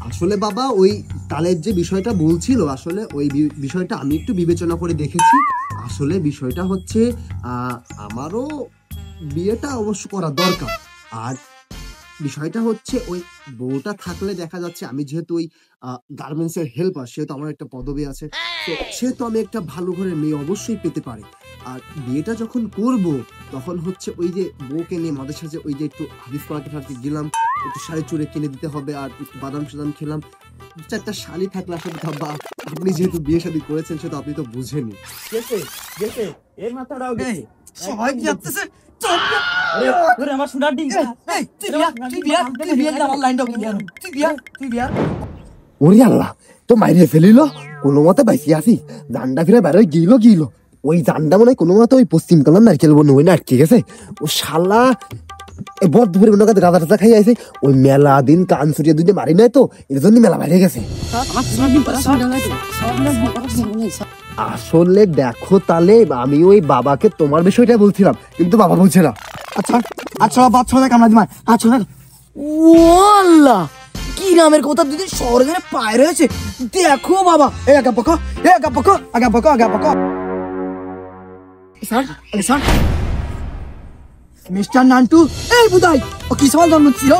আসলে বাবা ওই তালের যে বিষয়টা বলছিল, আসলে ওই বিষয়টা আমি একটু বিবেচনা করে দেখেছি। আসলে বিষয়টা হচ্ছে আমারও বিয়েটা অবশ্য করা দরকার। আর বিষয়টা হচ্ছে ওই বউটা থাকলে দেখা যাচ্ছে আমি যেহেতু ওই গার্মেন্টস এর হেল্পার, সেহেতু আমার একটা পদবি আছে, তো সেহেতু আমি একটা ভালো ঘরের মেয়ে অবশ্যই পেতে পারি। আর বিয়েটা যখন করব তখন হচ্ছে ওই যে বউকে নিয়ে মাঝে সাঝে ওই যে একটু হাদিস মার্কেট গেলাম, একটু শাড়ি চুড়ে কিনে দিতে হবে, আর একটু বাদাম সাদাম খেলাম। দু চারটা শাড়ি থাকলে আসলে বা আপনি যেহেতু বিয়ে শাদী করেছেন সেটা আপনি তো বুঝেনি। এর মাথাটাও সবাই যাচ্ছে আমার সোনার ডিম। ওরে আল্লাহ, তো মাইরে ফেলিল, কোনো মতে বাইসি আসি, জান্ডা ফিরে বেরোয় গিল। ওই জান্ডা মনে হয় কোনো মতে ওই পশ্চিম কালার নারকেল বন ওই আটকে গেছে। ও শালা বদ ধরে মনে কাছে গাঁদা টাদা খাই আছে, ওই মেলা দিন কান ছুটিয়ে দুইটা মারি নাই তো এর জন্য মেলা বাইরে গেছে। আসলে দেখো তাহলে আমি ওই বাবাকে তোমার বিষয়টা বলছিলাম, কিন্তু বাবা বলছে না। আচ্ছা আচ্ছা বাচ্চা কামড়া দিমা। আচ্ছা ও আল্লাহ, কি নামের কথা দুদিন শহরে গেলে পায় রয়েছে। দেখো বাবা, এ আগা পকা স্যার স্যার মিস্টার নান্টু, এই বুদাই ও কি সওয়াল জন্ম ছিল।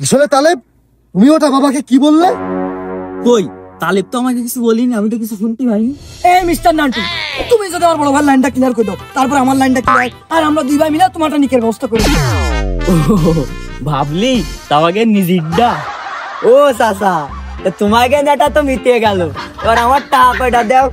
আসলে তাহলে তুমি ওটা বাবাকে কি বললে? কই তালেব তো আমাকে কিছু বলিনি, আমি তো কিছু শুনতে পাইনি। এই মিস্টার নান্টু, তুমি যদি আমার বড় ভাই লাইনটা ক্লিয়ার করে দাও, তারপর আমার লাইনটা ক্লিয়ার, আর আমরা দুই ভাই মিলে তোমারটা নিকের ব্যবস্থা করি। ভাবলি তাওয়াগে নিজিড্ডা। ও চাচা, তোমাকে নেটা তো মিটিয়ে গেল, এবার আমার টাকা কয়টা দাও।